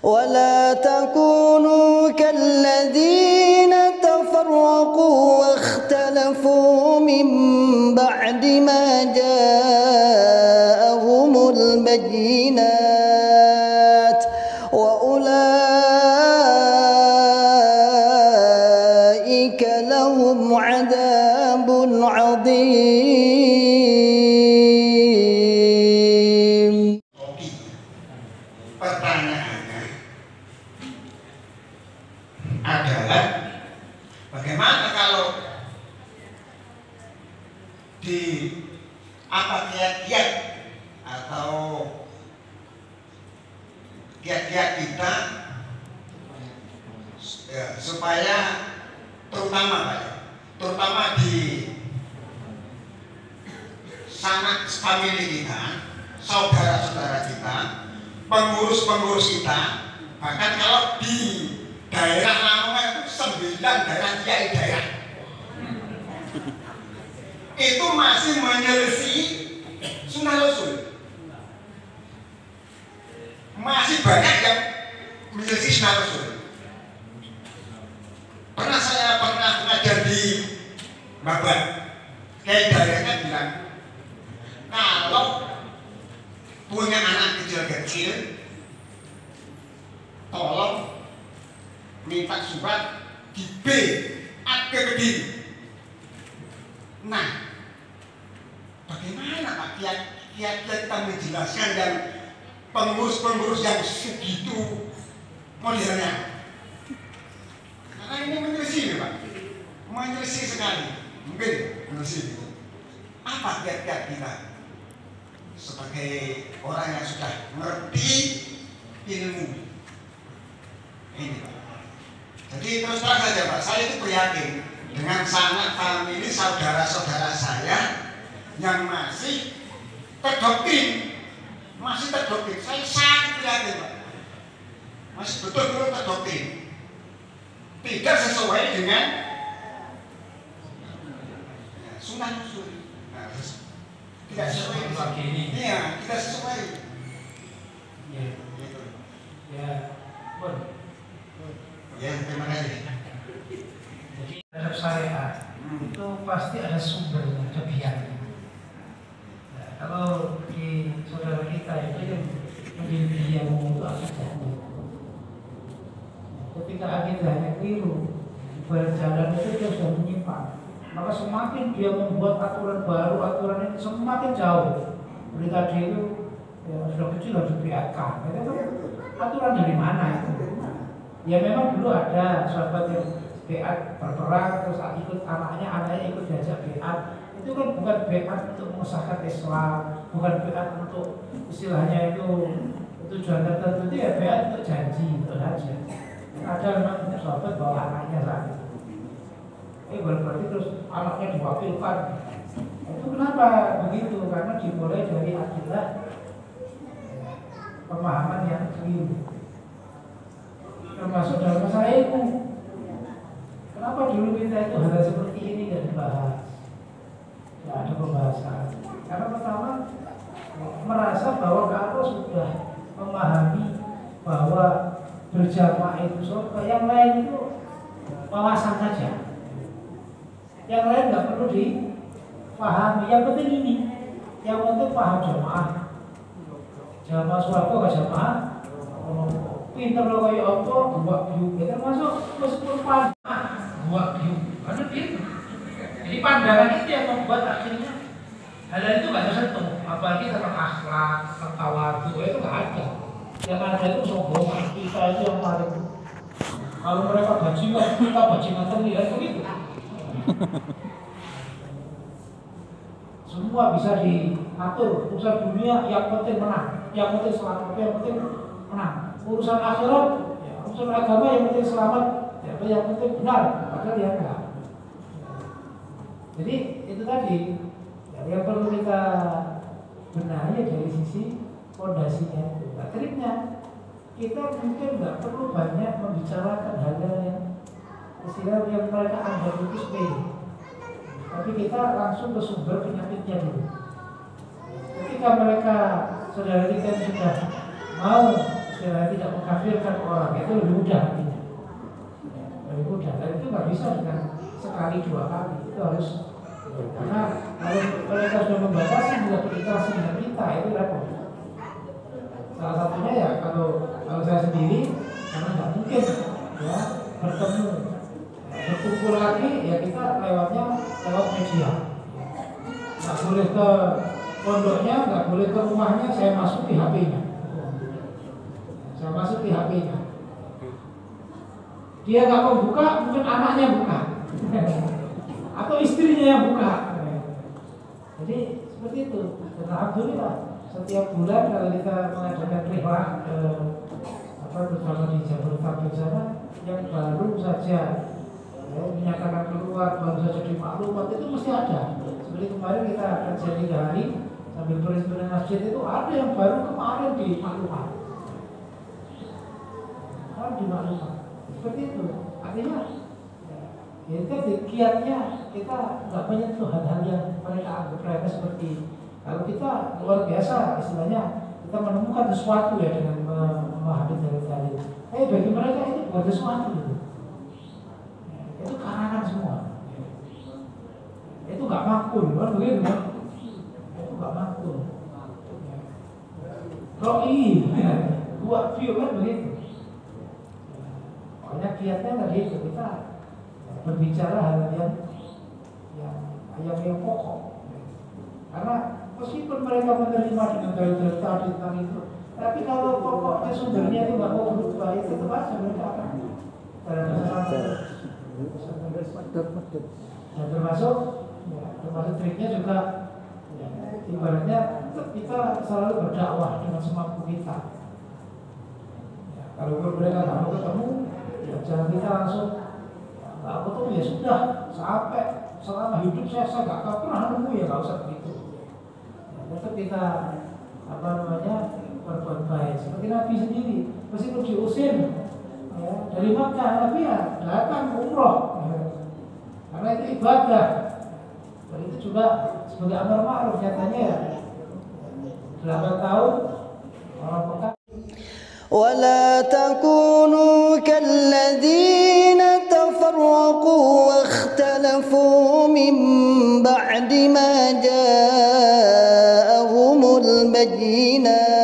ولا تكونوا كالذين تفرقوا واختلفوا من بعد ما جاءهم البينات وأولئك لهم عذاب عظيم. Pertanyaannya adalah bagaimana kalau di kiat-kiat atau kiat-kiat kita supaya terutama di sanak famili kita, saudara-saudara kita, pengurus-pengurus kita, bahkan kalau di daerah Lamongan itu 9 daerah kiai daerah itu masih menyelisih sunnah rasul, masih banyak yang menyelisih sunnah rasul. Saya pernah mengajar di Babat, kiai daerahnya bilang kalau punya anak kecil-kecil tolong minta surat di B ke Kediri. Nah, bagaimana Pak kiat-kiat kita menjelaskan dan pengurus-pengurus yang segitu modernnya? Karena ini menyelisih Pak, menyelisih sekali, mungkin menyelisih. Apa kiat-kiat kita sebagai orang yang sudah mengerti ilmu ini Pak? Jadi terus terang saja Pak, saya itu prihatin dengan sanak famili saudara-saudara saya yang masih terdoktrin. Saya sangat prihatin Pak, masih betul-betul terdoktrin, tidak sesuai dengan sunnah rasul. Tidak sesuai lagi ini. Iya, tidak sesuai. Ya, gitu. Ya, pun. Ya, terima kasih. Jadi terhadap syariat itu pasti ada sumbernya, ada biangnya. Nah, kalau di saudara kita itu yang menjadi biang itu akidahnya. Ketika akidahnya keliru, berjalan itu dia sudah menyimpang. Maka semakin dia membuat aturan baru, aturan itu semakin jauh. Seperti tadi itu ya, sudah kecil harus dibiarkan. Itu aturan dari mana itu? Ya memang dulu ada sahabat yang beat berperang terus ikut anaknya ikut diajak beat. Itu kan bukan beat untuk mengesahkan Islam, bukan beat untuk istilahnya itu tujuan tertentu, itu ya beat untuk janji, untuk saja. Ada memang sahabat bawa anaknya saat itu. Berarti terus anaknya diwakilkan. Itu kenapa begitu? Karena dimulai dari akidah pemahaman yang keliru. Termasuk dalam masalah ilmu. Kenapa dulu kita itu hal seperti ini tidak dibahas? Tidak ada pembahasan. Karena pertama merasa bahwa kalau sudah memahami bahwa berjamaah itu surga, yang lain itu wawasan saja. Yang lain nggak perlu dipahami. Yang penting ini, yang penting paham jamaah. Jamaah surga ke jamaah. Pinter lo kayak apa? Buat view. Ya termasuk meskipun paham buat view. Karena itu. Jadi pandangan itu yang membuat akhirnya hal itu nggak tersentuh. Apalagi tentang akhlak, tentang tawadhu itu nggak ada. Yang ada itu sombongan kita itu yang paling. Kalau mereka bajingan, kita bajingan terlihat begitu. Semua bisa diatur. Urusan dunia yang penting menang, yang penting selamat, yang penting menang. Urusan akhirat, ya, urusan agama yang penting selamat, ya, yang penting benar. Padahal dia enggak. Jadi itu tadi ya, yang perlu kita benahi dari sisi fondasinya. Nah, triknya kita mungkin nggak perlu banyak membicarakan hal-hal yang istilah yang mereka anggap itu sepele. Tapi kita langsung ke sumber penyakitnya dulu. Ketika mereka saudara kita sudah mau istilahnya tidak mengkafirkan orang, itu lebih mudah nantinya. Ya, lebih mudah. Dan itu nggak bisa dengan sekali dua kali. Itu harus, karena kalau mereka sudah membatasi juga berinteraksi dengan kita, itu repot. Salah satunya ya kalau saya sendiri, karena nggak mungkin ya bertemu, berkumpul lagi, ya kita lewatnya lewat media. Nggak boleh ke pondoknya, nggak boleh ke rumahnya, saya masuk di HP-nya. Saya masuk di HP-nya. Dia nggak mau buka, mungkin anaknya buka, atau istrinya yang buka. Jadi seperti itu. Dan alhamdulillah setiap bulan kalau kita mengadakan rihlah bersama di Jabodetabek sana, yang baru saja menyatakan keluar, baru saja dimaklumat itu mesti ada. Seperti kemarin kita akan jadi 3 hari sambil turis-turis masjid itu ada yang baru kemarin dimaklumat. Di maklumat. Seperti itu. Artinya ya, itu kiatnya kita nggak menyentuh hal-hal yang mereka anggap remeh seperti kalau kita luar biasa istilahnya kita menemukan sesuatu ya dengan memahami dalil-dalil. Bagi mereka itu bukan sesuatu gitu. Ya, itu karangan semua. Itu nggak makul, kan begitu kan? Itu nggak makul. Roi, buat view kan begitu. Makanya kiatnya tadi itu kita berbicara hal yang pokok. Karena meskipun mereka menerima dengan dalil-dalil tadi tentang itu, tapi kalau pokoknya sumbernya itu nggak mau berubah, itu tetap aja mereka akan dan termasuk triknya juga ya, ibaratnya kita selalu berdakwah dengan semampu kita. Ya, kalau mereka nggak mau ketemu, ya jangan kita langsung nggak ketemu ya sudah sampai selama hidup saya nggak pernah nemu ya nggak usah begitu. Tetap kita berbuat baik seperti Nabi sendiri meskipun diusir ya, dari Makkah, Nabi ya datang umroh ya. Karena itu ibadah dan itu juga sebagai amar ma'ruf nyatanya ya 8 tahun orang Mekah. ولا تكونوا كالذين تفرقوا واختلفوا من بعد ما جاءهم البينات